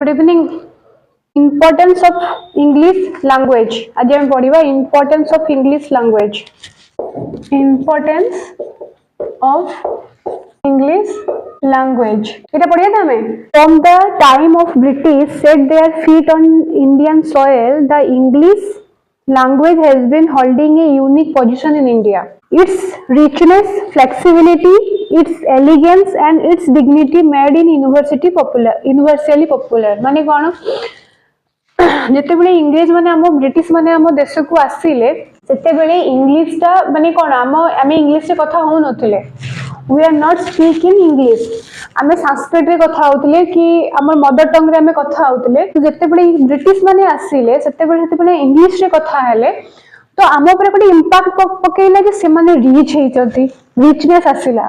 Good evening. Importance of English language आज हम पढ़िबा importance of English language. Importance of English language एटा पढ़िया था हमें। From the time of British set their feet on Indian soil the English language has been holding a unique position in India. Its richness, flexibility, its elegance and its dignity made in universally popular माने कौन जिते बड़े English माने आम British माने आम देश को आसिले सेते बेले इंग्लिश टा माने कौन आम इंग्लिश से कथा हो नथिले। We are not speak in English आम संस्कृत रे कथा होतले कि हमर मदर टंग रे आम कथा होतले। तो जेते बड़े ब्रिटिश माने आसिले सेते बेले इंग्लिश रे कथा हेले तो आम ऊपर गोटे इंपैक्ट पकेइला जे से माने रिच हेचंती रिचनेस आसिला।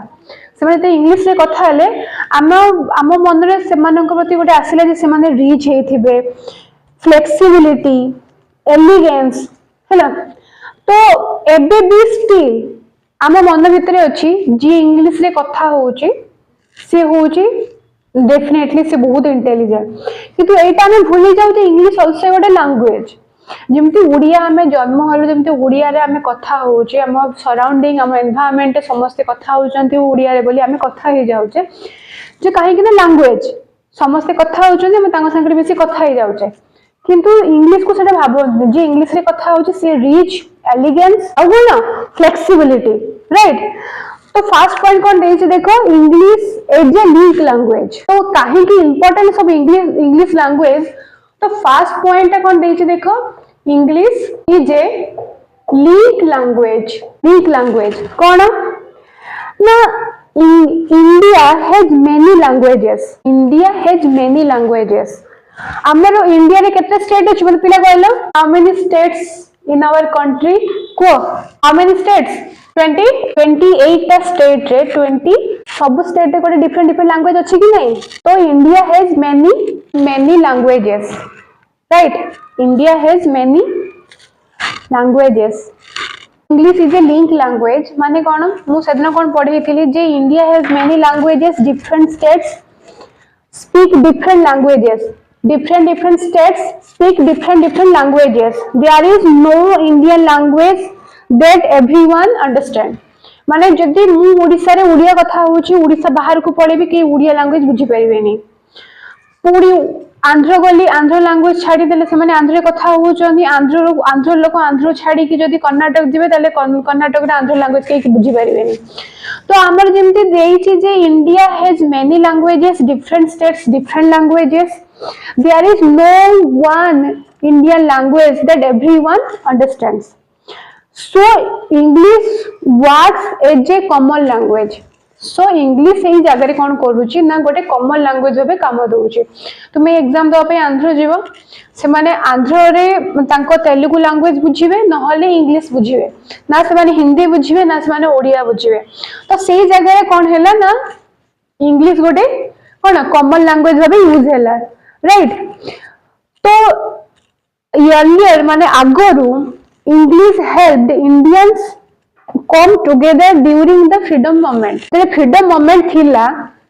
से माने इंग्लिश रे कथा हेले आम आम मन रे से मानक प्रति गोटे आसिला जे से माने रिच हेथिबे, फ्लेक्सिबिलिटी, एलिगेंस हैला। तो एबे भी स्टिल आम मन भितर अच्छी जी इंग्लिश रे कथा होची से होची डेफिनेटली से बहुत इंटेलिजेंट किंतु एटा हमें भूली जाउ जे इंग्लिश आल्सो गोटे लैंग्वेज। जेमती उड़िया आमे जन्म हलो जेमती उड़िया रे आमे कथा होची हम सराउंडिंग हम एनवायरनमेंट समस्त कथा होचंती उड़िया रे बोली आमे कथा हे जाउचे जे काहे कि ना लैंग्वेज समस्त कथा होचंती हम तांग संगे बेसी कथा हे जाउचे। किंतु इंग्लिश को सेटा भाबो जे इंग्लिश रे कथा होची से रिच एलिगेंस और ना फ्लेक्सिबिलिटी राइट। तो फर्स्ट पॉइंट कौन देइछ देखो English as a link language. तो काहे कि इंपोर्टेंस ऑफ इंग्लिश लैंग्वेज तो फर्स्ट पॉइंट कौन देइछ देखो English is a link language. Link language कौन ना India has many languages. India has many languages. हमरो इंडिया रे केते स्टेट अछि मन पिला कहलो how many states in our country को हाउ मेनी स्टेट्स 28 टा स्टेट रे 20 सब स्टेट रे कोटे डिफरेंट लैंग्वेज अछि कि नहीं। तो India has many languages right. India has many languages. English is a link language माने कोन मु सेदिन कोन पढी थिली जे India has many languages different states speak different languages. Different states speak different languages. There is no Indian language that everyone understand. माने जदि मु ओडिसा रे ओडिया कथा होची ओडिसा बाहर को पळेबी कि ओडिया लैंग्वेज बुझी परिबेनी। पूरी आंध्र गली आंध्र लैंग्वेज छाड़ी देले से माने आंध्र कथा होचोनी आंध्र लोक आंध्र छाड़ी कि जदि कर्नाटक दिबे ताले कर्नाटक रे आंध्र लैंग्वेज के बुझी परिबेनी। तो हमर जेमती देइछि जे India has many languages different states different languages there is no one Indian language that everyone understands. So English works as a common language. So English यही जगह कौन करुच्ची ना गोटे कॉमन लैंग्वेज भाव कम दूची। तुम एग्जाम दवाई आंध्र जीव से माने आंध्र रे तांको तेलुगु लैंग्वेज बुझीबे नहले इंग्लिश बुझीबे ना से माने हिंदी बुझीबे ना से माने ओडिया बुझीबे। तो सेही जगह कौन हैला ना इंग्लिश गोटे कौन कॉमन लैंग्वेज भाव यूज हैला राइट। तो अर्लियर माने आगरू English helped Indians come together during the freedom moment. The freedom moment थिला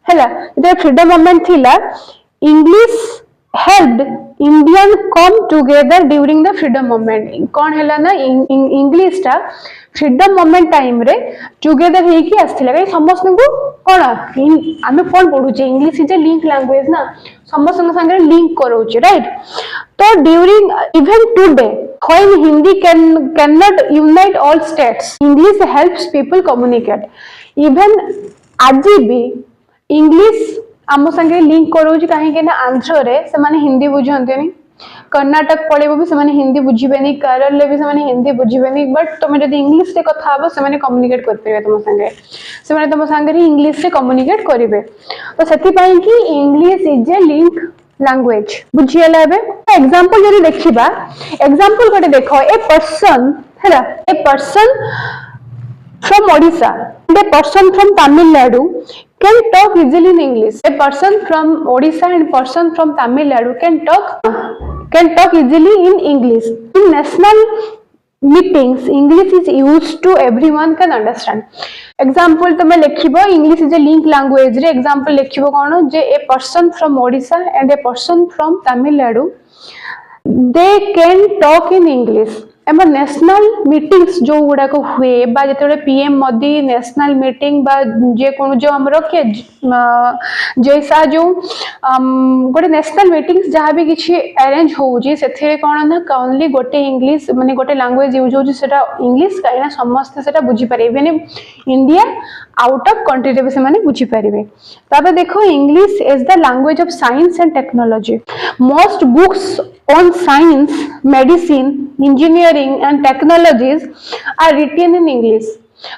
हैला the freedom moment थिला English helped Indian come together during the freedom moment. कौन हैला ना इंग्लिश टा freedom moment टाइम रे together हे कि आस्थिला कई समस्त को कौन आमे कौन पढुचे English is a link language ना समस्त संगे लिंक करोचे राइट। तो during even today when Hindi cannot unite all states, English helps people communicate. Even आज भी English आम संगे लिंक करोची काहे के ना आंध्र रे से माने हिंदी बुझंतेनी कर्नाटक पळेबो भी से माने हिंदी बुझिबेनी केरल ले भी से माने हिंदी बुझिबेनी बट तुम जदी इंग्लिश से कथा हबो से माने कम्युनिकेट कर परबे तुम संगे से माने तुम संगे रे इंग्लिश से कम्युनिकेट करिवे। तो सेति पई कि English is a link language बुझियला एबे। एग्जांपल जदी देखिबा एग्जांपल गोटे देखो ए पर्सन हैला a person from Odisha and a person from Tamil Nadu can talk easily in English. A person from Odisha and person from Tamil Nadu can talk easily in English. In national meetings, English is used to everyone can understand. Example तमे लिखिबो English is a link language रे example लिखिबो कोन जे a person from Odisha and a person from Tamil Nadu they can talk in English. In national meetings जो गुड़ा को हुए बा जेते पीएम मोदी नेशनल मीटिंग बा जे कोन जो हमरो के जैसा जो गोटे नेशनल मीटिंग्स जहाँ भी किसी अरेंज होउजी सेथिरे कोन ना ओनली गोटे इंग्लिश माने गोटे लैंग्वेज यूज होउजी सेटा इंग्लिश काइना समस्त सेटा बुझी पारे even India out of country रे से माने बुझी पारिबे ताबे देखो English is the language of science and technology most books on science, medicine, engineering and technologies are written in English.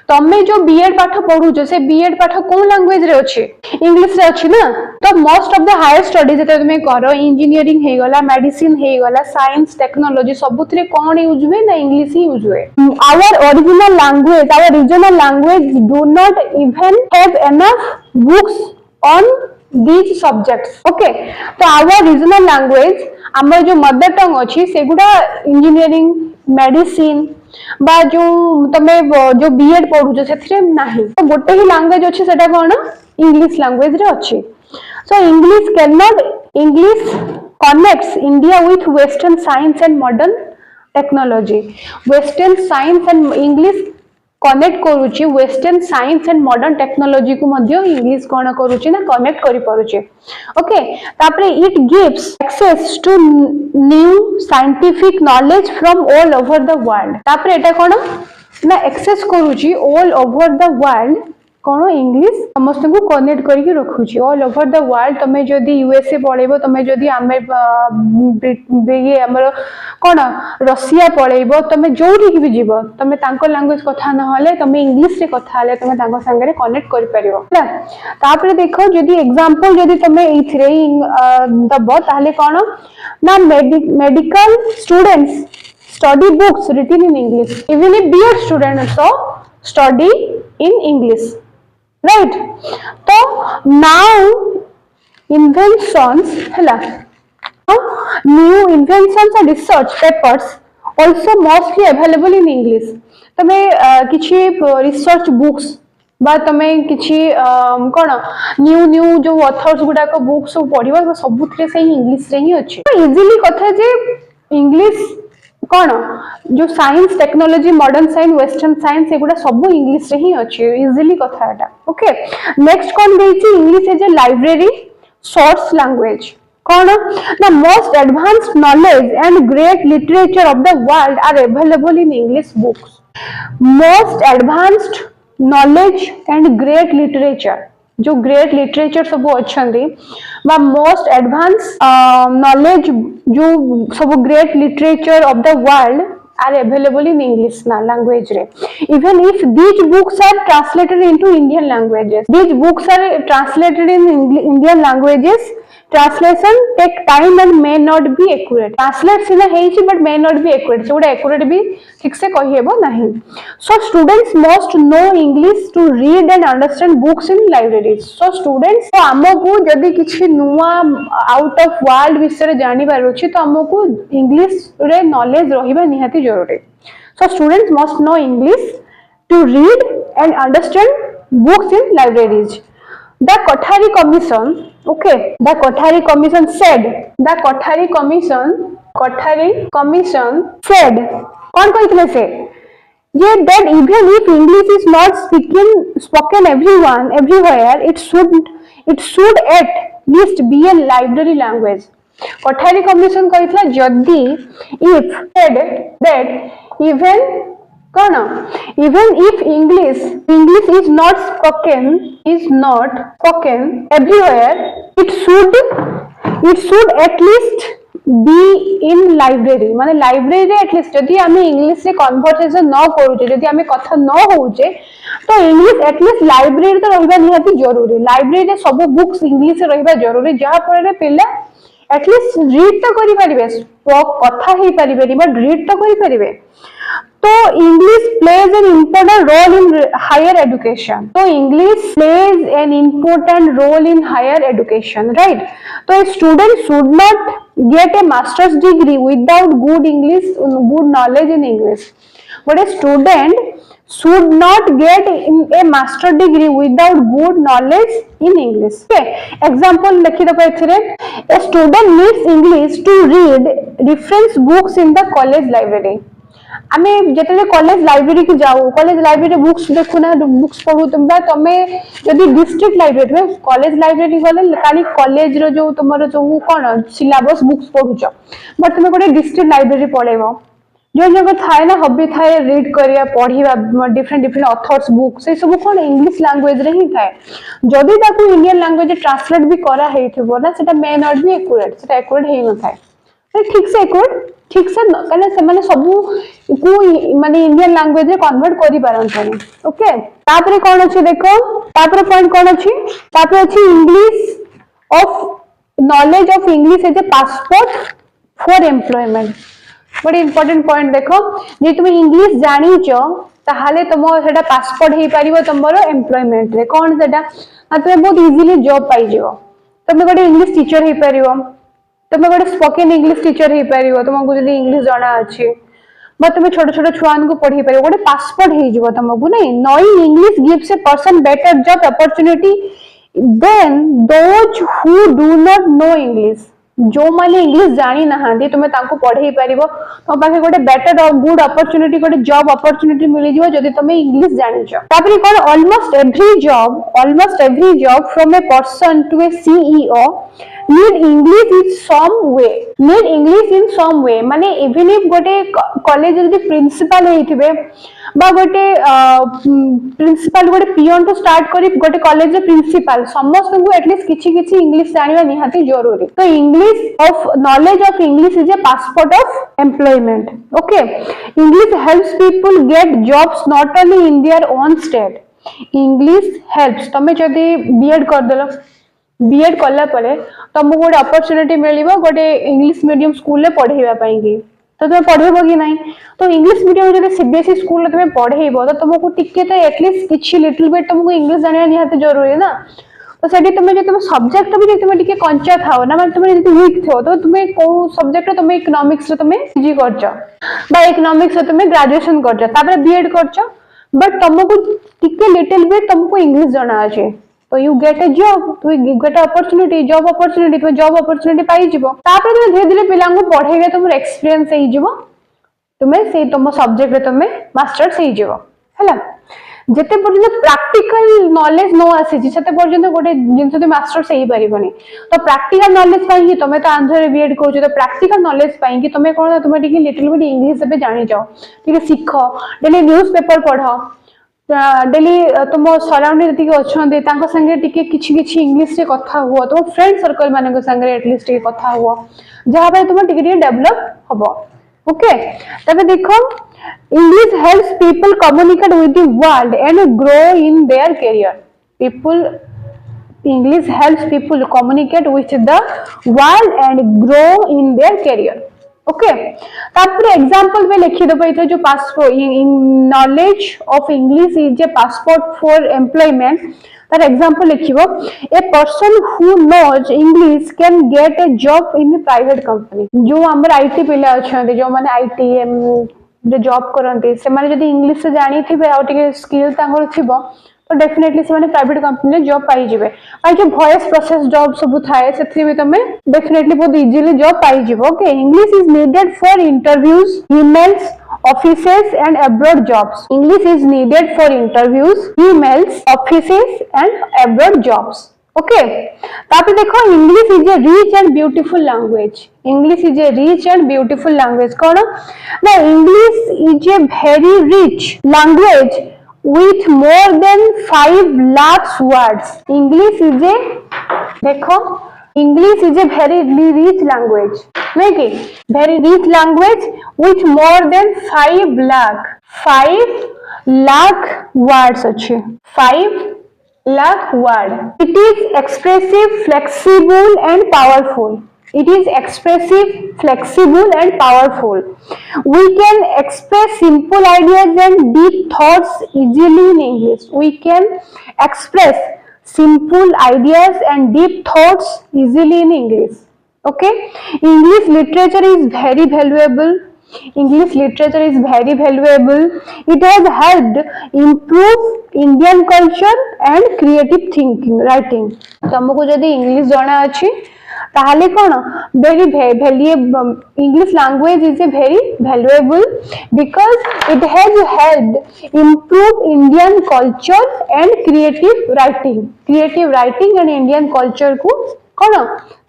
तमे जो बीएड पाठ पढु से बीएड पाठ कोन लैंग्वेज रे अछि इंग्लिश रे अछि ना तो most of the higher studies जे तुमे करो इंजीनियरिंग हे गला मेडिसिन हे गला साइंस टेक्नोलॉजी सबुतरे कोन यूज हुए ना इंग्लिश ही यूज हुए our original language our regional language do not even have enough books on these subjects okay तो our regional language आमर जो मदर टंग अछि सेगुडा इंजीनियरिंग मेडिसिन बा जो तमे जो बीएड पढु सेथरे नाही तो गोटे ही लैंग्वेज अछि सेटा कोन इंग्लिश लैंग्वेज रे अछि so English connects India with western science and modern technology western science and English connect करूची western science and modern technology को मध्य इंग्लिश कोन करूची ना कनेक्ट करि पारुची ओके तापरे it gives access to new scientific knowledge from all over the world तापरे एटा कोन ना एक्सेस करूची ऑल ओवर द वर्ल्ड कोन इंग्लिश समस्त को कनेक्ट करके रखुची ऑल ओवर द वर्ल्ड तमे जदी यूएसए पळेबो तमे जदी ये हमर कोन रशिया पळेबो तमे जोडी की भी जीवो तमे तांको लैंग्वेज कथा न होले तमे इंग्लिश रे कथा हले तमे तांको संगे रे कनेक्ट करि परिबो ना तापरे देखो जदी एग्जांपल जदी तमे इथरे दबो ताले कोन ना medical students study books written in English even a BEd student also study in English right so now inventions hela new inventions and research papers also mostly available in English तमे किछि research books बा तमे किछि कोन new जो authors गुडा को books पढिबा सबुथरे से English रे ही अछि इजीली कथा जे इंग्लिश कोन जो science technology modern science western science एगुडा सब इंग्लिश रे ही अछि इजीली कथा एटा ओके नेक्स्ट कोन देछि English is a library source language कोन the most advanced knowledge and great literature of the world are available in English books most advanced knowledge and great literature जो great literature सब अच्छे बा most advance knowledge जो सब great literature of the world are available in English ना language रे even if these books are translated into Indian languages these books are translated in Indian languages translation take time and may not be accurate translate सिना हेछि but may not be accurate सेउडा accurate भी ठीक से कहि हेबो नाही so students must know English to read and understand books in libraries so students तो हमकु जदी किछि नुवा आउट ऑफ वर्ल्ड विषय जानि बार अछि तो हमकु इंग्लिश रे नॉलेज रहिबा निहाती जरूरी so students must know English to read and understand books in libraries the Kothari commission okay the Kothari commission said said कौन कहितले से ये that even if English is not spoken everywhere it should at least be a library language Kothari commission कहितला जदी if said that even if English is not spoken everywhere it should at least be in library माने library रे at least जदी हमें English से conversation न करूचे जदी हमें कथा न होउचे तो इंग्लिश at least लाइब्रेरी तो रहबा निहाती जरूरी लाइब्रेरी रे सब बुक्स इंग्लिश रे रहबा जरूरी जहा पर पिला at least रीड तो करि परिबे कथा हे परिबे बट रीड तो करि परिबे तो English plays an important role in higher education, तो English plays an important role in higher education, right. तो a student should not get a masters degree without good English, good knowledge in English. But a student should not get a master degree without good knowledge in English. Okay, example likhi daba ethire, a student needs English to read reference books in the college library. आमे जेतले college library की जाऊ, college library books देखु ना, books पढु तुमबा तमे जदी district library में college library गले खाली कॉलेज रो जो तुमरो जो कोन सिलेबस बुक्स पढुछ, बट तुमे कोटे डिस्ट्रिक्ट लाइब्रेरी पढेबो जो जगह थाए ना हबी थाए रीड करिया पढ़िबा डिफरेंट डिफरेंट ऑथर्स बुक से सब कोन इंग्लिश लैंग्वेज रे ही थाए। जदी ताकू इंडियन लैंग्वेज ट्रांसलेट भी करा हेथिबो ना सेटा मे नॉट बी एक्यूरेट, सेटा एक्यूरेट हे न थाए, ठीक से एक्यूरेट ठीक से कने से माने सब को माने इंडियन लैंग्वेज रे कन्वर्ट करि पारंतनी। ओके, तापरे कोन अछि देखो, तापरे पॉइंट कोन अछि, तापरे अछि English of knowledge of English as a passport for employment. बड़ी इंपोर्टेंट पॉइंट देखो, जे तुम इंग्लिश जानिच ताहाले तुम सेटा पासपोर्ट हे परिबो तुमरो एम्प्लॉयमेंट रे। कोन सेटा तुम बहुत इजीली जॉब पाई जिवो, तुम गोटे इंग्लिश टीचर हे परिबो, तुम गोटे स्पोकन इंग्लिश टीचर हे परिबो, तुमको जदी इंग्लिश जाना अछि बा तुम छोट छोट छुआन को पढ़ी परिबो, गोटे पासपोर्ट हे जिवो तुमको नै। Knowing English gives a person better job opportunity than those who do not know English. जो माने इंग्लिश जानी ना तुम तांको पढ़े पारिबो, तो पाखे गोटे बेटर और गुड अपॉर्चुनिटी, गोटे जॉब अपॉर्चुनिटी मिली जिवो जदी तुम इंग्लिश जानिछ। तापरे कोन almost every job from a person to a CEO need English in some way, need English in some way माने इवन इफ गोटे कॉलेज जदी प्रिंसिपल हेथिबे बा गोटे प्रिंसिपल गोटे पियन टू स्टार्ट करी गोटे कॉलेज रे प्रिंसिपल समस्त को एटलीस्ट किछि किछि इंग्लिश जानिबा निहाती जरूरी। तो English of knowledge of English is a passport of employment. Okay, English helps people get jobs not only in their own state. English helps, तमे जदी बीएड कर देलो, बीएड कला परे तुमको गोटे अपॉर्चुनिटी मिलिबो गोटे इंग्लिश मीडियम स्कूल रे पढ़ेबा पई की, तो तुम पढ़ेबो कि नहीं। तो इंग्लिश मीडियम जब सीबीएसई स्कूल तुम पढ़ेबो तो तुमको टिके तो एटलीस्ट किछि लिटिल बिट तुमको इंग्लिश जानिया निहाती जरूरी ना। तो सेठी तुम जो तुम सब्जेक्ट भी तुम टिके कंचा थाओ ना, माने तुम यदि वीक थो तो तुम को सब्जेक्ट तुम इकोनॉमिक्स रे तुम पीजी करछ बा इकोनॉमिक्स रे तुम ग्रेजुएशन करछ तापर बीएड करछ, बट तुमको टिके लिटिल बिट तुमको इंग्लिश जाना अछि, तो यू गेट ए जॉब, तू गेट अपॉर्चुनिटी, जॉब अपॉर्चुनिटी, तुम जॉब अपॉर्चुनिटी पाई जिवो। तापर तुम धीरे धीरे पिला को पढ़ेबे, तुम एक्सपीरियंस हे जिवो, तुमे से तुम सब्जेक्ट रे तुमे मास्टर्स हे जिवो हैला। जेते पर्यंत प्रैक्टिकल नॉलेज नो आसी जे सेते पर्यंत गोटे जिंस तुम मास्टर्स हे परिबनी। तो प्रैक्टिकल नॉलेज पाई कि तुमे तो आंध्र रे बीएड कोछ, तो प्रैक्टिकल नॉलेज पाई कि तुमे कोन तुमे टिके लिटिल बिट इंग्लिश से जानि जाओ, ठीक है, सीखो, डेली न्यूज़पेपर पढ़ो, डेली तुम सराउंडिंग जी अच्छा तांको संगे टिके किछि किछि इंग्लिश रे कथा हुआ, तुम फ्रेंड सर्कल मानक संगे एटलीस्ट टिके कथा हुआ, जहां पे तुम टिके टिके डेवलप हबो। ओके, तबे देखो English helps people communicate with the world and grow in their career. People English helps people communicate with the world and grow in their career. Okay, तापर एग्जांपल में लिखि दबो इथे जो passport knowledge of English is a passport for employment. तार example लिखिबो, a person who knows English can get a job in private company. जो हमर आईटी पिला अछन, जो माने आईटीएम जे जॉब करंती से माने जदी इंग्लिश से जानी थिबे आ टिके स्किल तांगर थिबो तो डेफिनेटली से माने प्राइवेट कंपनी में जॉब पाई जिवे। आ जो वॉइस प्रोसेस जॉब सब थाए सेथि भी तमे डेफिनेटली बहुत इजीली जॉब पाई जिवो। Okay, English is needed for interviews, emails, offices and abroad jobs. English is needed for interviews, emails, offices and abroad jobs. Okay, तापर देखो English is A rich and beautiful language. English is A rich and beautiful language. कौन ना, English is a very rich language with more than 5 lakhs words. English is a, देखो English is a very rich language, नहीं कि very rich language with more than 5 lakh words अच्छे 5 lakh word. It is expressive, flexible and powerful. It is expressive, flexible, and powerful. We can express simple ideas and deep thoughts easily in English. We can express simple ideas and deep thoughts easily in English. Okay, English literature is very valuable. English literature is very valuable. It has helped improve Indian culture and creative thinking, writing. तुमको जदि English जाना अच्छी ताहले कौन very valuable. English language is a very valuable because it has helped improve Indian culture and creative writing and Indian culture को कौन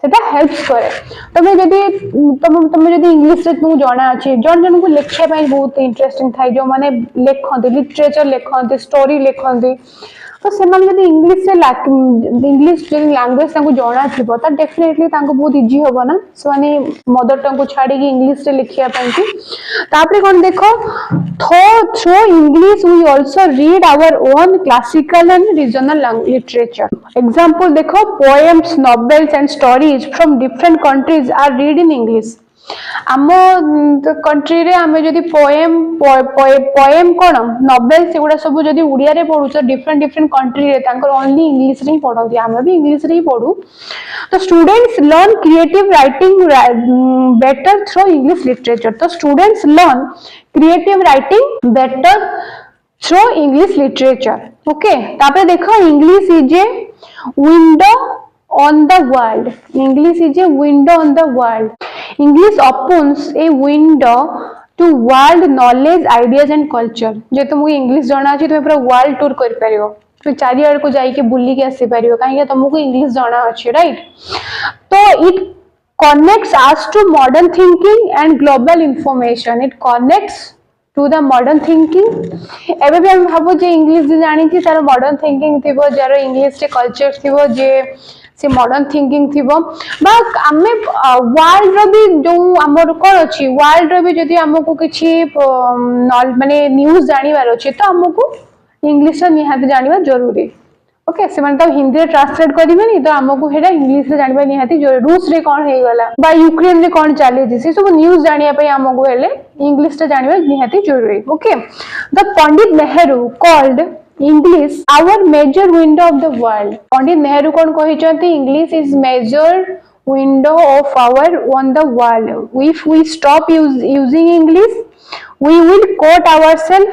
सेटा helps करे. तमे जदि तमे जदि इंग्लिश रे तू जाना अछि जन जन को लेखिया पई बहुत इंटरेस्टिंग थाई जो माने लेखंते लिटरेचर लेखंते स्टोरी लेखंते तो से माने जदि इंग्लिश से इंग्लिश जदि लैंग्वेज ताको जाना थिबो त डेफिनेटली ताको बहुत इजी होबो ना. सो माने मदर टंग को छाडी कि इंग्लिश रे लिखिया पई कि तापरे कोन देखो through English we also read our own classical and regional literature. Example देखो poems novels and stories from different countries are read in English. आम कंट्री रे आमे जदि पोएम कोन नॉवेल सेगुडा सब जदि उड़िया रे पढु छ डिफरेंट कंट्री रे तांकर ओनली इंग्लिश रे ही पढौती आमे भी इंग्लिश रे ही पढु. तो students learn creative writing better through English literature. तो students learn creative writing better through English literature. Okay, तापर देखो English is a window on the world. English is a window on the world. English opens a window to world knowledge, ideas and culture. जे तुमको English जाना अछि तुम पूरा world tour कर परियो. तुम चारियार को जाई के बुल्ली के आसी परियो काहे तुमको इंग्लिश जाना अछि, राइट. तो it connects us to modern thinking and global information. It connects to the modern thinking. एबे भी हम भाबो जे इंग्लिश जे जानी कि तार मॉडर्न थिंकिंग थिबो जार इंग्लिश रे कल्चर थिबो जे से मॉडर्न थिंकिंग थिबो बा आमे वर्ल्ड रो भी जो हमर कोन अछि वर्ल्ड रो भी जदी हमको किछि माने न्यूज़ जानिबार अछि तो हमको इंग्लिश रे निहाती जानिबा जरूरी. ओके, से माने तो हिंदी रे ट्रांसलेट करिबे नि तो हमको हेडा इंग्लिश रे जानिबा निहाती जरूरी. रूस रे कोन हे गला बा यूक्रेन रे कोन चाले जे से सब न्यूज़ जानिया पई हमको हेले इंग्लिश रे जानिबा निहाती जरूरी. Okay, the Pandit Nehru called English our major window of the world. Pandit Nehru कौन कहिचंती English is major window of our on the world. If we stop using English we will quote ourselves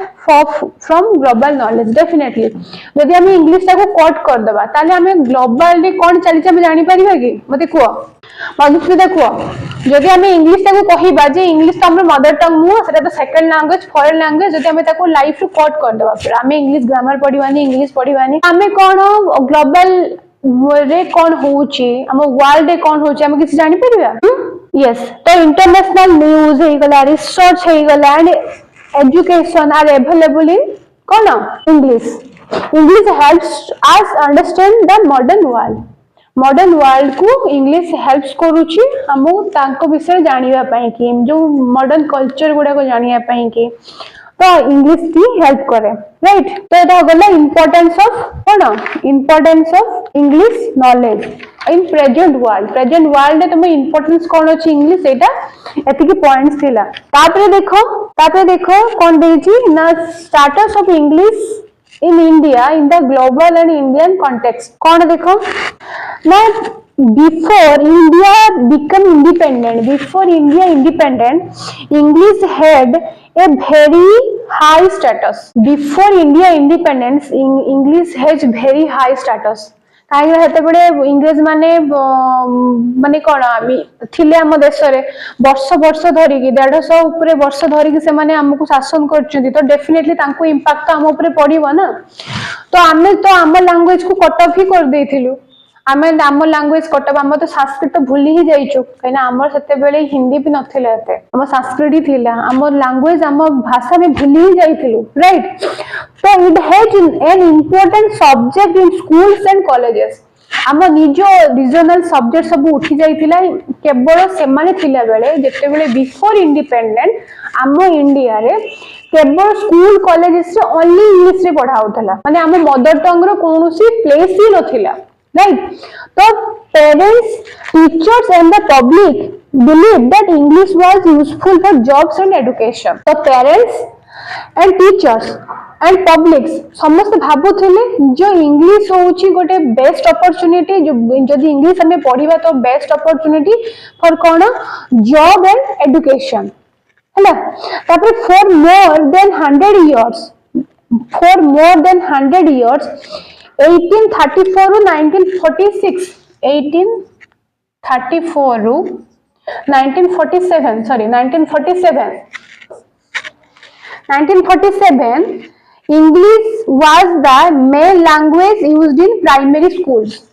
from global knowledge. Definitely जदि हम English को coat कर दबा ताले हमें global रे कोन चली हम जानि परिबा कि मते को मधुस्मिता को जदि हम इंग्लिश को कहिबा जे इंग्लिश तो हमर मदर टंग मु सेटा तो सेकंड लैंग्वेज फॉरेन लैंग्वेज जदि हमें ताको लाइफ रे कोट कर दबा फिर हमें इंग्लिश ग्रामर पढिबानी इंग्लिश पढिबानी हमें कोन ग्लोबल रे कोन होची हम वर्ल्ड रे कोन होची हम किसी जानि परिबा. यस, तो इंटरनेशनल न्यूज़ हे गला रिसर्च हे गला and education are available in कोन English. English helps us understand the modern world. Modern world को इंग्लिश हेल्प्स करूची हम तांको विषय जानिबा पई कि जो मॉडर्न कल्चर गुडा को जानिबा पई कि तो इंग्लिश भी हेल्प करे, राइट. तो एटा गला importance of cone importance of English knowledge in present world तुम इंपोर्टेंस कौन अच्छी इंग्लिश एटा एतिकी पॉइंट्स थिला. तापरे देखो कौन देछि ना status of English in India in the global and Indian context. कौन देखो ना before India independent English had a very high status. Before India independence English has very high status. काहे हेते बडे इंग्लिश माने कोन आमी थिले हम देश रे वर्ष धरि कि 150 ऊपर वर्ष धरि कि से माने हमकु शासन करचंती तो डेफिनेटली तांको इंपैक्ट तो हम ऊपर पड़िबो ना. तो आमे तो हम लैंग्वेज को कट ऑफ ही कर देथिलु. आमे आम लैंग्वेज कटअप आम तो संस्कृत भूली ही जाइछु कहीं आम सेते बेले हिंदी भी नथिला एते आम संस्कृत ही थिला आम लैंग्वेज आम भाषा में भूली ही जाइथिलु, राइट. तो it has an important subject in schools and colleges. आम निज रीजनल सब्जेक्ट सब उठी जाइथिला केवल से माने थिला बेले जेते बेले बिफोर इंडिपेंडेंट आम इंडिया रे केवल स्कूल कॉलेजेस रे ओनली इंग्लिश रे पढ़ा होतला माने आम मदर टंग रो कोनोसी place he नथिला. right? So parents, teachers and the public believed that English was useful for jobs and education. So parents and teachers and publics समस्त भाबुथिले जो इंग्लिश होउची गोटे बेस्ट अपॉर्चुनिटी जो जदी इंग्लिश हमें पढ़िबा तो best opportunity for cone job and education हैला तापर for more than 100 years for more than 100 years 1834 to 1946 1834 to 1947 sorry 1947 English was the main language used in primary schools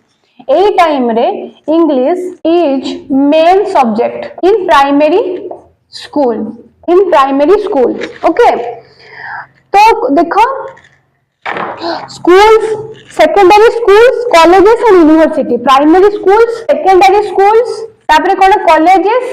a time re English is main subject in primary school okay तो देखो schools secondary schools colleges and university primary schools secondary schools तापरे कोन colleges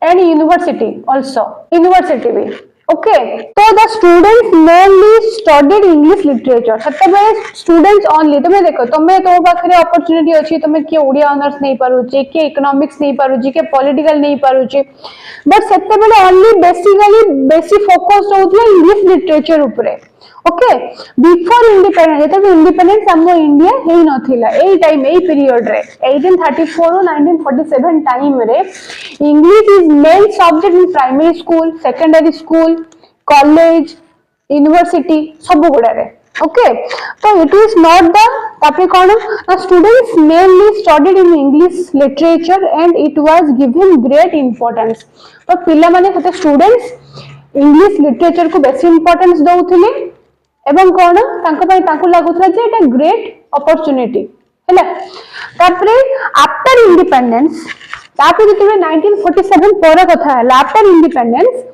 and university also university भी okay तो the students mainly studied English literature सतबे students only तुमे देखो तुमे तो पाखरे अपॉर्चुनिटी अछि तुमे के ओडिया ऑनर्स नहीं पारुची के इकोनॉमिक्स नहीं पारुची के पॉलिटिकल नहीं पारुची बट सतबे ओनली बेसिकली फोकस होउतला इंग्लिश लिटरेचर ऊपर ओके बिफोर इंडिपेंडेंस जेते इंडिपेंडेंस हमो इंडिया हेई नथिला एई टाइम एई पीरियड रे 1834 टू 1947 टाइम रे English is main subject in primary school secondary school college university सब गुडा रे ओके तो इट इज नॉट द तापे कोन students mainly studied in English literature and it was given great importance तो पिला माने सते स्टूडेंट्स इंग्लिश लिटरेचर को बेसी इंपोर्टेंस दउथिले एवं कोन तांको पय तांको लागुथला जे एटा ग्रेट अपॉर्चुनिटी हैला तापरे आफ्टर इंडिपेंडेंस तापरे जेते 1947 पर कथा है after independence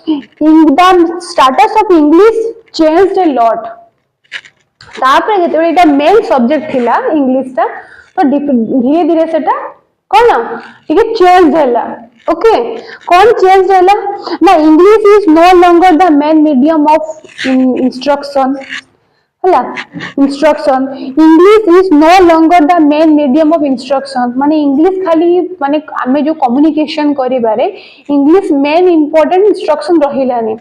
in the status of English changed a lot तापरे जेते एटा मेन सब्जेक्ट थिला इंग्लिश ता तो धीरे धीरे सेटा कोन ठीक चेंज होला ओके कौन चेंज होला ना English is no longer the main medium of instruction होला instruction English is no longer the main medium of instruction माने इंग्लिश खाली माने हमें जो कम्युनिकेशन करिबारे इंग्लिश मेन इंपोर्टेंट इंस्ट्रक्शन रहिलानी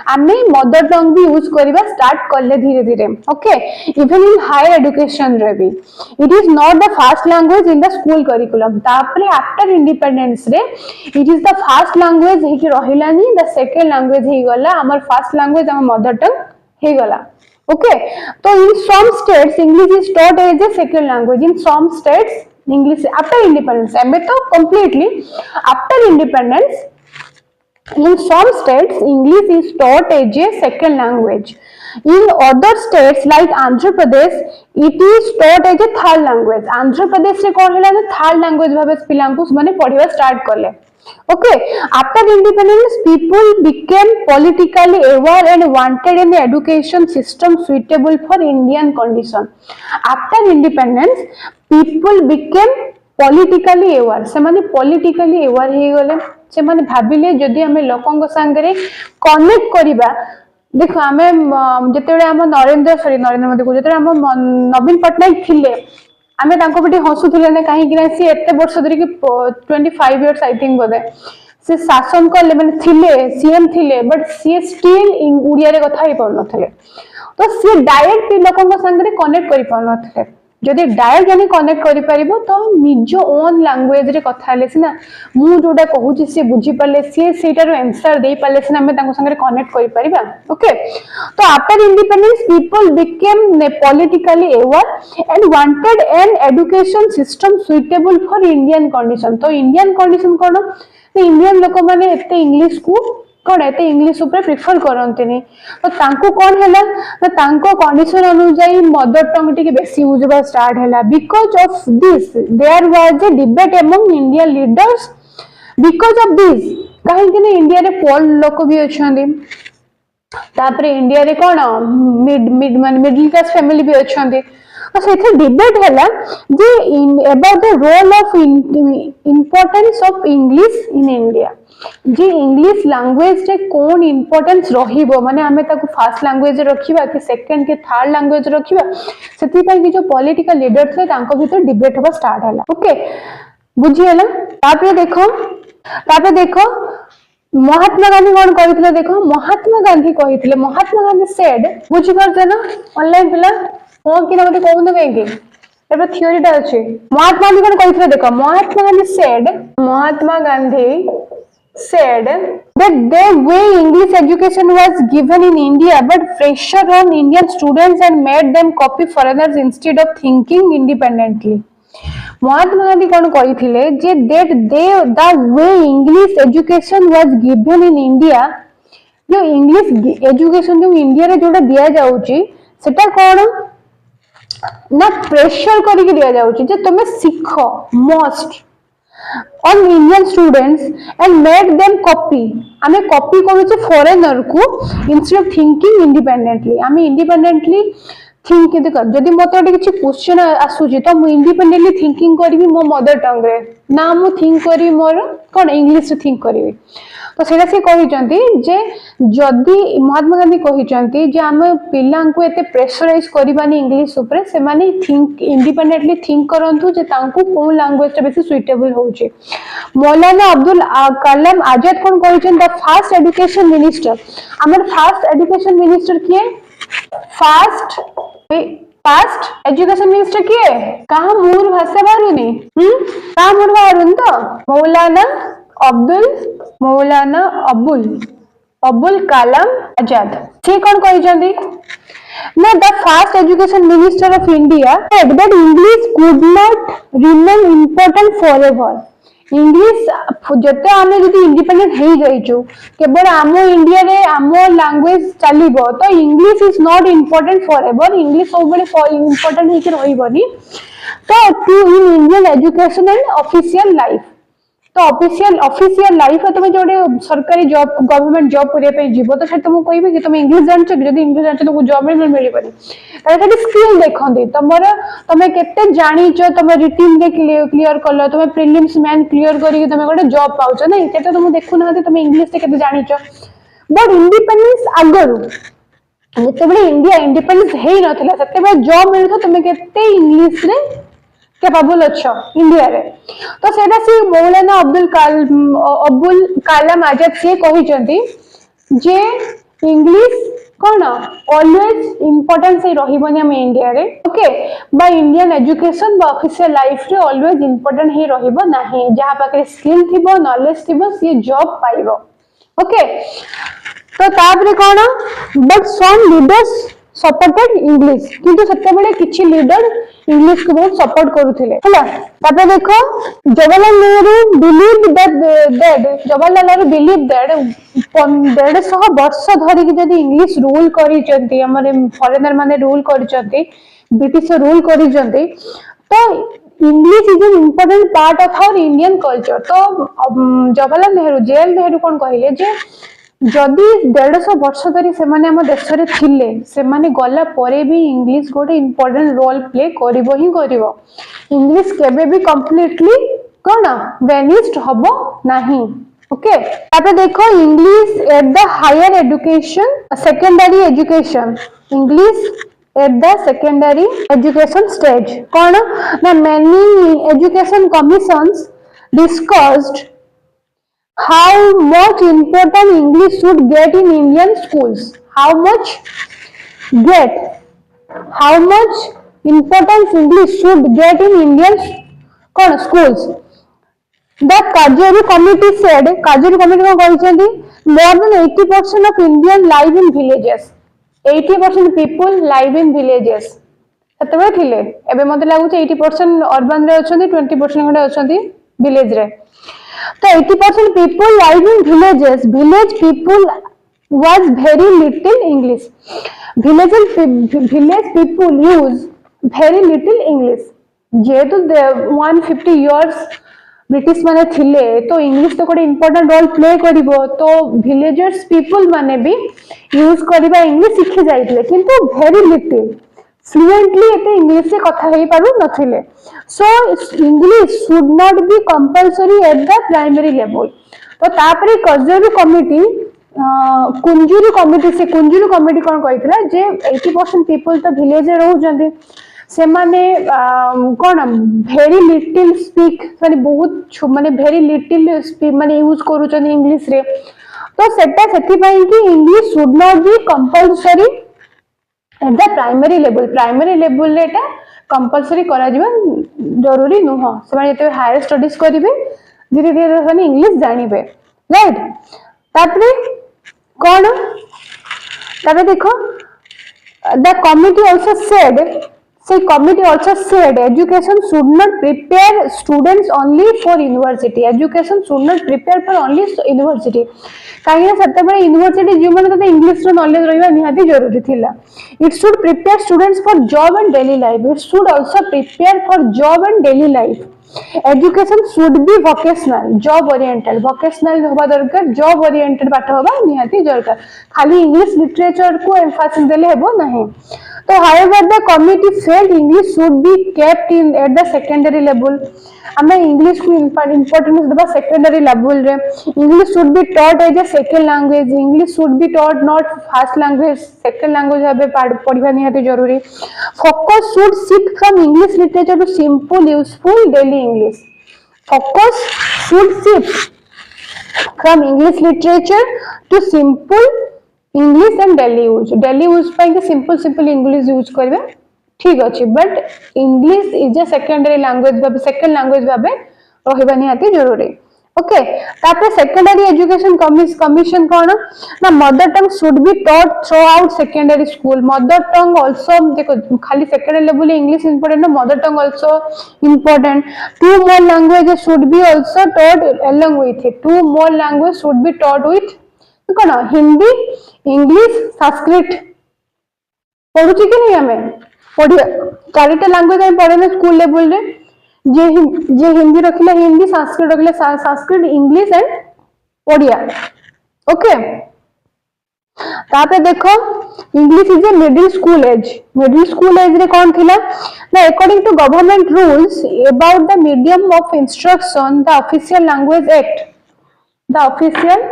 हमें मदर टंग भी यूज करिबा स्टार्ट करले धीरे धीरे okay even in higher education रे भी it is not the first language in the school curriculum तापरे आफ्टर इंडिपेंडेंस रे it is the first language हे कि रहिलानी द सेकंड लैंग्वेज हे गला हमर फर्स्ट लैंग्वेज हमर मदर टंग हे गला okay so in some states English is taught as a second language in some states English after independence I mean to completely after independence in some states English is taught as a second language in other states like Andhra Pradesh it is taught as a third language Andhra Pradesh रे कोन हला third language भाबे पिलांकु माने पढिबा start करले okay after independence people became politically aware and wanted an education system suitable for Indian condition after independence people became politically aware से माने politically aware हे गले से माने भाबिले जदी हमें लोकंग संगरे कनेक्ट करिबा देखो हमें जतेबे हम नरेंद्र मोदी को जतेबे हम नवीन पटनायक थिले आमे तांको पटी हसुथिले ने काहे कि से एते वर्ष धरि कि 25 इयर्स आई थिंक बोले से शासन करले माने थिले सीएम थिले बट सी स्टिल उड़िया रे कथा ही पन नथले तो सी डायरेक्ट लोकन संग रे कनेक्ट करि पन नथले जदि डायरेक्ट जानी कनेक्ट करि परिबो तो निज ओन लैंग्वेज रे कथा ले सिना मु जोडा कहूची से बुझी परले से सेटार आंसर दे परले सिना हमें तांको संग रे कनेक्ट करि परिबा ओके तो after independence people became politically aware and wanted an education system suitable for Indian condition तो इंडियन कंडीशन कोन इंडियन लोक माने एते इंग्लिश को कोन एते इंग्लिश ऊपर प्रेफर करंतनी तो तांको कोन हैला ना तांको कंडीशन अनुसार मदर टंग टिके बेसी यूज बा स्टार्ट हैला because of this there was a debate among Indian leaders because of this काहे कि इंडिया रे पोल लोक भी अछंदी तापरे इंडिया रे कोन मिडिल क्लास फैमिली भी अछंदी तो से डिबेट है जे about the role of importance of English in India जे इंग्लिश लैंग्वेज रे कौन इम्पोर्टेंस रहिबो माने हमें ताको फर्स्ट लैंग्वेज रखिबा कि सेकंड के थर्ड लैंग्वेज रखिबा सेति पई कि जो पॉलिटिकल लीडर थे तांको भीतर डिबेट होबा स्टार्ट हला ओके बुझी हला तापरे देखो महात्मा गांधी कौन कहिथिले देखो महात्मा गांधी सेड बुझी परछ ना ऑनलाइन पिला कोन कि मते कहू कहीं एबे थ्योरी टा अछि महात्मा गांधी कौन कहिथिले देखो Mahatma Gandhi said that the way English education was given in India but pressure on Indian students and made them copy foreigners instead of thinking independently. Mahatma Gandhi कौन कहिथिले जे that the way English education was given in India जो English education जो India रे जोटा दिया जाउची सेटा कौन ना प्रेशर करके दिया जाउची जे तुमे सीखो must on Indian students and made them copy आमे कॉपी करूचे फॉरेनर को instead of thinking independently आमे independently थिंक देखो जदि मते किछि क्वेश्चन आसुची तो मु इंडिपेंडेंटली थिंकिंग करबी मो मदर टंग रे ना मु थिंक करी मोर कोन इंग्लिश रे थिंक करबी तो सेटा से कहिचंती जे जदि महात्मा गांधी कहिचंती जे हम पिल्ला को एते प्रेशराइज करबानी इंग्लिश ऊपर से माने थिंक इंडिपेंडेंटली थिंक करंतु जे तांको कोन लैंग्वेज ता बेसी सुइटेबल होउची मौलाना अब्दुल कलाम आजाद कोन कहिचन द फर्स्ट एजुकेशन मिनिस्टर हमर फर्स्ट एजुकेशन मिनिस्टर किए फर्स्ट एजुकेशन मिनिस्टर किए कहा मूर भाषा बारुनी कहा मूर बारुन तो मौलाना अबुल कलाम आजाद से कौन कहिचंदी ना the first education minister of India said that English could not remain important forever English जते आमे जदि इंडिपेंडेंट हे जाइचो केवल आमो इंडिया रे आमो लैंग्वेज चलीबो तो English is not important forever English सब बड़े इंपोर्टेंट हे के रहिबनी तो too in Indian education and official life तो ऑफिशियल लाइफ तुम जोड़े सरकारी जॉब गवर्नमेंट जॉब करिया पे जीवो तो तुम कहबे कि तुम इंग्लिश जानछ जदि इंग्लिश जानछ तुमको जॉब मिल पारे ताले स्किल देखंदी तुम केते जानिछ तुम रिटन रे क्लियर करलो तुम प्रीलिम्स मेन क्लियर करी तुम गोटे जॉब पाउछ नै केते तुम देखु ना तुम इंग्लिश से केते जानिछ बट इंडिपेंडेंस आगरु जेते इंडिया इंडिपेंडेंस हे नथिला सेते जॉब मिलथो तुम केते इंग्लिश रे कैपेबल अच्छा इंडिया रे तो सेटा से मौलाना अब्दुल कलाम आजाद से कहिचंती जे इंग्लिश कोन ऑलवेज इंपोर्टेंस हे रहिबनी हम इंडिया रे ओके बाय इंडियन एजुकेशन बा ऑफिशियल लाइफ रे ऑलवेज इंपोर्टेंट हे रहिबो नाही जहा पाके स्किल थिबो नॉलेज थिबो से जॉब पाइबो ओके तो ताबरे कोन but some leaders supported English किंतु सत्ते बेले किछि लीडर इंग्लिश को बहुत सपोर्ट करूथिले हला तापर देखो जवाहरलाल नेहरू बिलीव दैट 150 वर्ष धरि कि जदी इंग्लिश रूल करी चंती हमरे फॉरेनर माने रूल करी चंती ब्रिटिश रूल करी चंती तो English is an important part of our Indian culture तो जवाहरलाल नेहरू कोन कहिले जे जदि 150 वर्ष धरी से माने हम देश रे थिले से माने गला परे भी इंग्लिश गोटे इंपोर्टेंट रोल प्ले करिवो ही करिवो इंग्लिश केबे भी कंप्लीटली कोन वेनिस्ड हबो नाही ओके तापर देखो English at the higher education secondary education English at the secondary education stage कोन ना many education commissions discussed how much important English should get in Indian schools how much importance English should get in Indian schools the Kajari committee said Kajari committee ko kahichendi more than 80% of Indian live in villages 80% people live in villages सेतबे थिले एबे मते लागु 80% urban रे अछंती 20% खंडे अछंती village रे तो 80% people live in villages village people was very little English village people use very little English जेहेतु 150 years British माने थिले तो इंग्लिश तो कोटे इंपोर्टेंट रोल प्ले करिवो तो विलेजर्स पीपल माने भी यूज करिबा इंग्लिश सिखि जाइतले किंतु वेरी लिटिल फ्लुएंटली एते इंग्लिश से कथा हेई पारु नथिले so English should not be compulsory at the primary level तो तापरे कजरु कमिटी कुंजुरु कमिटी से कुंजुरु कमिटी कोन कहितला जे 80% पीपल तो विलेज रे रहउजंती से माने कोन वेरी लिटिल स्पीक माने बहुत माने वेरी लिटिल स्पीक माने यूज करूचन इंग्लिश रे तो सेटा सेति पई कि English should not be compulsory at the primary level रे एटा कंपल्सरी करा जीवा जरूरी नुह से माने जते हायर स्टडीज करिवे धीरे धीरे माने इंग्लिश जानिबे राइट तापरे कोन तापरे देखो the committee also said say committee also said education should not prepare students only for university education should not prepare for only university काहे सत्ते बळे यूनिवर्सिटी जे माने तो इंग्लिश रो नॉलेज रहिबा निहाती जरूरी थिला it should prepare students for job and daily life it should also prepare for job and daily life education should be vocational job oriented vocational होबा दरकार job oriented पाठ होबा निहाती दरकार खाली इंग्लिश लिटरेचर को एम्फासिस देले हेबो नहीं तो however the committee felt English should be kept in at the secondary level हमें इंग्लिश को इम्पोर्टेंस देबा सेकेंडरी लेवल रे English should be taught as a second language English should be taught not first language second language भाबे पढ़िबा निहाती जरूरी focus should shift from English literature to simple useful daily English focus should shift from English literature to simple English and daily use पाई के simple English use करबे ठीक अछि but English is a secondary language भाबे second language भाबे रहिबा निहाती जरूरी okay तापर सेकेंडरी एजुकेशन कमीशन कोन ना mother tongue should be taught throughout secondary school mother tongue also देखो खाली secondary level English important mother tongue also important two more languages should be also taught along with it two more language should be taught with कोन Hindi English Sanskrit पढ़ुची कि नहीं हमें पढ़िया चारिटा language हम पढ़े स्कूल लेवल रे जे हिंदी रखिला हिंदी संस्कृत रखिला Sanskrit English and Odia okay तापे देखो English is a middle school age रे कौन थिला ना according to government rules about the medium of instruction the official language act the official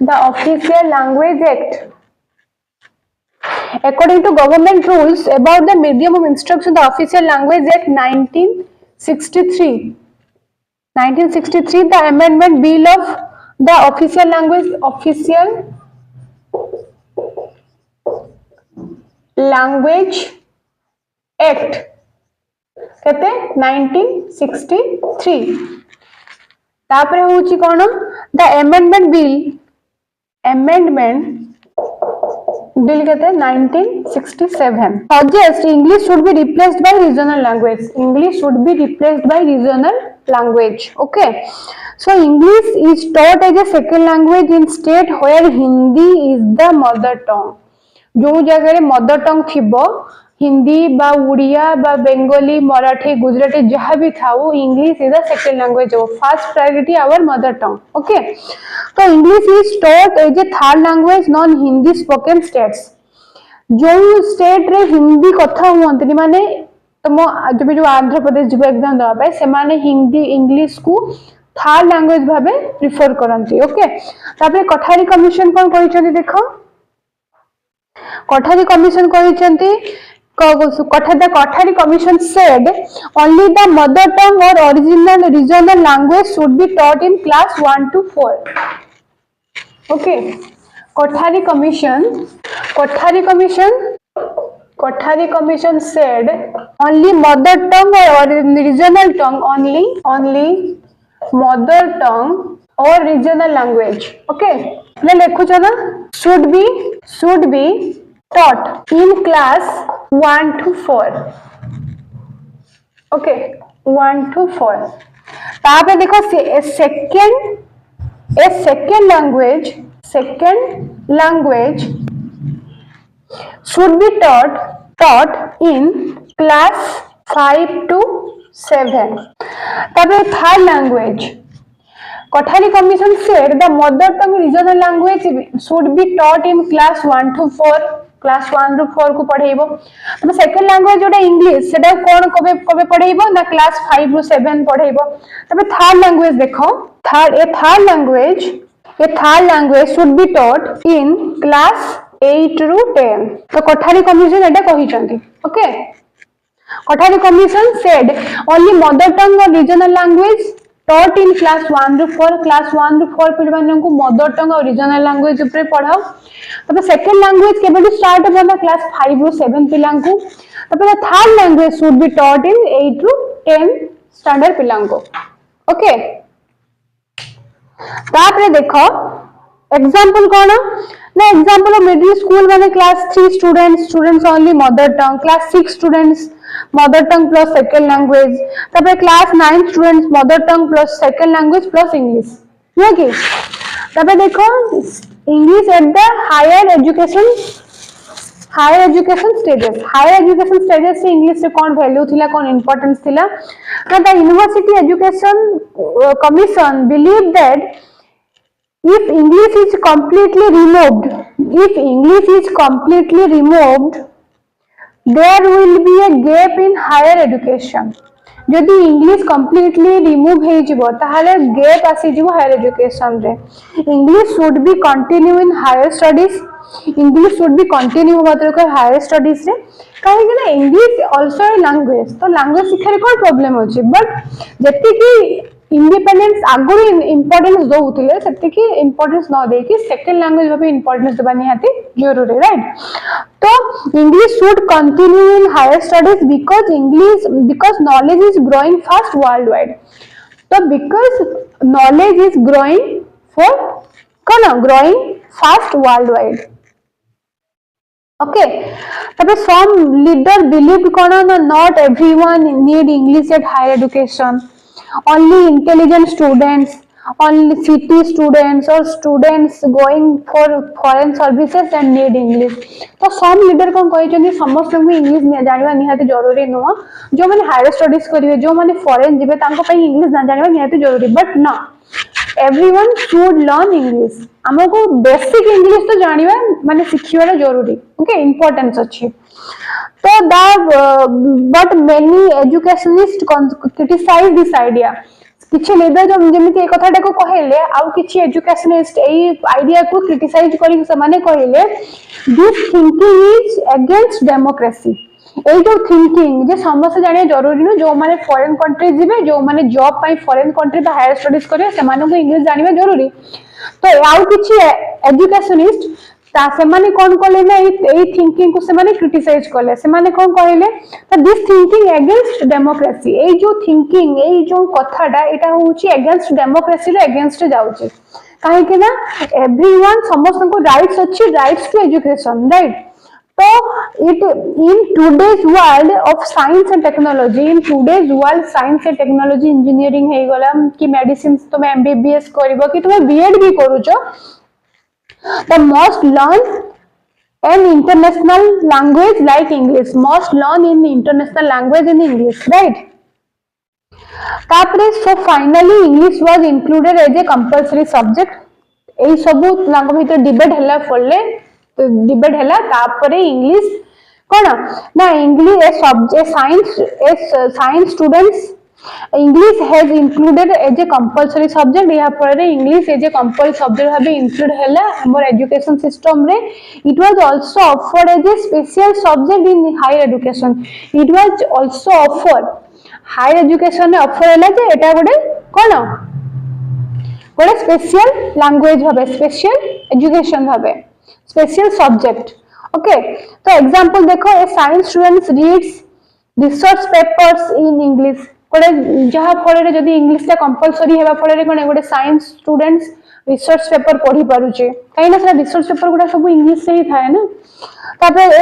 Language Act. According to government rules about the medium of instruction, the Official Language Act 1963. 1963, the Amendment Bill of the Official Language Act. कहते 1963. तापरे होची कोन the amendment bill कहते 1967 suggest English should be replaced by regional language okay so English is taught as a second language in state where Hindi is the mother tongue जो जगह रे mother tongue थिबो हिंदी बा उड़िया बा बेंगोली मराठी गुजराती जहाँ भी था वो English is the second language हो first priority our mother tongue okay तो English is taught as a third language non Hindi spoken states जो स्टेट रे हिंदी कथा हुअंतनी माने तुम जब जो आंध्र प्रदेश जो एग्जाम दवा पाए से माने हिंदी इंग्लिश को थर्ड लैंग्वेज भाबे प्रिफर करंती ओके तापर कठारी कमिशन कोन कहिसंती देखो कठारी commission कहिसंती the Kothari Commission said only the mother tongue or original regional language should be taught in class 1 to 4. Okay, Kothari Commission said only mother tongue or regional tongue only mother tongue or regional language. Okay, ले लिखो चला should be taught in class 1 to 4 okay 1 to 4 तापे देखो second language should be taught in class 5 to 7 तापे third language Kothari Commission said the mother tongue regional language should be taught in class 1 to 4. Class 1 ରୁ 4 को पढ़ेइबो तो second language जोटा English सेटा कोन कबे कबे पढ़ेइबो ना क्लास 5 ରୁ 7 पढ़ेइबो तबे थर्ड लैंग्वेज देखो third language should be taught in class 8 ରୁ 10 तो कोठारी कमिशन एटा कहिसंती okay Kothari commission said only mother tongue और regional language taught in class 1 ରୁ 4 क्लास 1 ରୁ 4 पिढी मानन को मदर टंग और रीजनल लैंग्वेज ऊपर पढ़ाओ तबे सेकंड लैंग्वेज केबे स्टार्ट होबा क्लास 5 ରୁ 7 पिलां को तबे third language should be taught इन 8 ରୁ 10 स्टैंडर्ड पिलां को ओके तापरे देखो एग्जांपल कोन ना एग्जांपल ऑफ मिडिल स्कूल माने class 3 students only mother tongue class 6 students mother tongue plus second language तबे class 9 students mother tongue plus second language plus English ठीक है तबे देखो English at the higher education stages से English से कौन value थिला कौन इंपोर्टेंस थिला the university education commission believe that if English is completely removed there will be a gap in higher education जदि इंग्लिश कंप्लीटली रिमूव हे जिवो ताहाले गैप आसी जिवो हायर एजुकेशन रे English should be continue in higher studies English should be continue होतरे higher studies रे काहे कि ना इंग्लिश आल्सो ए लैंग्वेज तो लैंग्वेज शिक्षा रे कोन प्रॉब्लम होची बट जति कि इंडिपेंडेंस आगुरी इंपोर्टेंस दउथिले सेति कि इंपोर्टेंस न दे कि सेकंड लैंग्वेज भाबे इंपोर्टेंस देबा निहाती जरूरी राइट तो English should continue in higher studies because knowledge is growing fast worldwide तो because knowledge is growing fast worldwide okay तबे सम लीडर बिलीव कोन ना not everyone need English at higher education only intelligent students only city students or students going for foreign services and need english तो some leader कोन कहि जनी समस्त को English जानवा निहाती जरूरी नो जो माने हायर स्टडीज करिवे जो माने फॉरेन जिवे तांको पई इंग्लिश जानवा निहाती जरूरी बट ना everyone should learn english हमको बेसिक इंग्लिश तो जानवा माने सिखिवा जरूरी ओके इंपोर्टेंस अछि तो but many educationists criticize this idea किछि लीडर जो जेमिति ए कथाटा को कहले आ किछि एजुकेशनिस्ट एई आइडिया को क्रिटिसाइज करी से माने कहले this thinking is against democracy एई जो थिंकिंग जे समस्त जाने जरूरी न जो माने फॉरेन कंट्री जिवे जो माने जॉब पाई फॉरेन कंट्री बा हायर स्टडीज करे से माने को इंग्लिश जानिबा जरूरी तो आउ किछि एजुकेशनिस्ट ता से माने कोन कहले ना एई थिंकिंग को से माने क्रिटिसाइज करले से माने कोन कहले तो दिस थिंकिंग अगेंस्ट डेमोक्रेसी एई जो थिंकिंग एई जो कथाटा एटा होची अगेंस्ट डेमोक्रेसी रे अगेंस्ट जाउची काहे कि ना एवरीवन समस्त को राइट्स अछि राइट्स टू एजुकेशन राइट तो it in today's world of science and technology engineering हे गला कि मेडिसिन तुम एमबीबीएस करबो कि तुम बीएड भी करूछो the must learn an international language like english must learn in international language in english right तापरे so finally english was included as a compulsory subject एई सब लांग भीतर डिबेट हला पड़ले तो डिबेट हला तापरे इंग्लिश कोन ना English a subject science students English has included as a compulsory subject या पर English as a compulsory subject have included हला हमर education system रे it was also offered as a special subject in higher education it was also offered higher education रे offer हला जे एटा गोटे स्पेशल लैंग्वेज भाबे स्पेशल एजुकेशन भाबे स्पेशल सब्जेक्ट ओके तो एग्जांपल देखो a science students reads research papers in English कोले जहा फळे जदी इंग्लिश ता कंपलसरी हेबा फळे कोने गोटे साइंस स्टूडेंट्स रिसर्च पेपर पढी पारुचे काइना से रिसर्च पेपर गुडा सब इंग्लिश से ही थाए ना तापर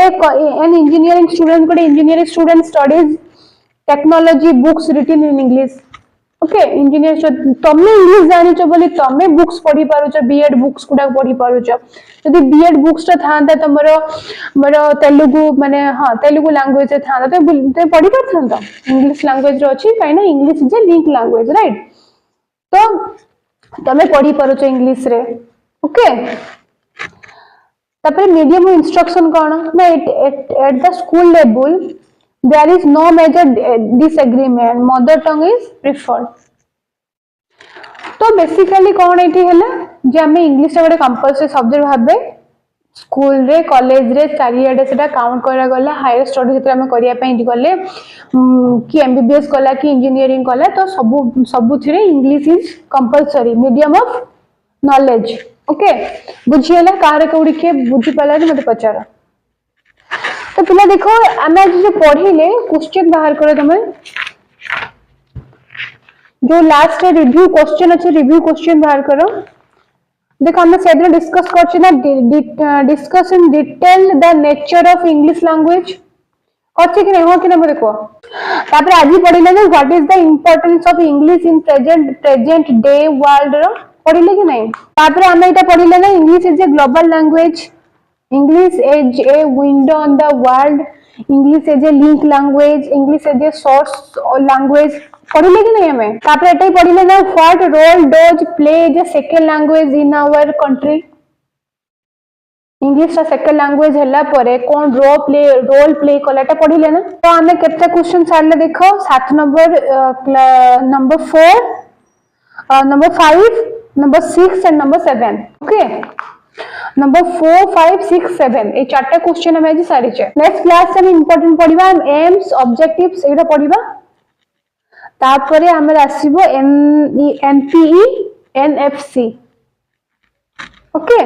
एन इंजीनियरिंग स्टूडेंट गोटे engineering student studies technology books written in English okay engineer तमे इंग्लिश जानि छ बोली तमे बुक्स पढी पारुछ बीएड बुक्स गुडा पढी पारुछ यदि बीएड बुक्स ता थांता तमरो मरो तेलुगु माने हां तेलुगु लैंग्वेज थांता तो पढी परथंता इंग्लिश लैंग्वेज रो अछि काइना English is a link language right तो तमे पढ़ी पारुछ इंग्लिश रे ओके तापर मीडियम इंस्ट्रक्शन कौन ना at the school level there is no major disagreement mother tongue is preferred तो बेसिकली कौन एठी हैला जे हमें इंग्लिश रे गोटे कंपलसरी सब्जेक्ट भाबे स्कूल रे कॉलेज रे चारियाडे सेटा काउंट करा गला हायर स्टडी जेते हम करिया पई गले कि एमबीबीएस कला कि इंजीनियरिंग कला तो सब थिरे English is compulsory medium of knowledge okay बुझियला कार कोडी के बुझि पाला मते पचारा तो पिला देखो हम आज जो पढ़िले क्वेश्चन बाहर करो तुम जो लास्ट रिव्यू क्वेश्चन अच्छे रिव्यू क्वेश्चन बाहर करो देखो हम सेदिन डिस्कस करछि ना discuss in detail the nature of English language करछि कि नहीं हो कि ना देखो तापर आज पढ़िले ना what is the importance of English in present day world रो पढ़िले कि नहीं तापर हम एटा पढ़िले ना English is a global language English is a window on the world English is a link language English is a source language पढ़िले कि नहीं हमें तापर एटा पढ़िले ना what role does play as a second language in our country English का second language हला परे कोन रोल प्ले कलाटा पढ़िले ना तो हमें केते क्वेश्चन सारले देखो 7 number number 4 number 5 number 6 and number 7 okay number 4 5 6 7 ए चारटा क्वेश्चन हम आज सारी छे नेक्स्ट क्लास में इंपोर्टेंट पढ़िबा एम्स ऑब्जेक्टिव्स एटा पढ़िबा तापरे हमर आसीबो एनपीई एनएफसी ओके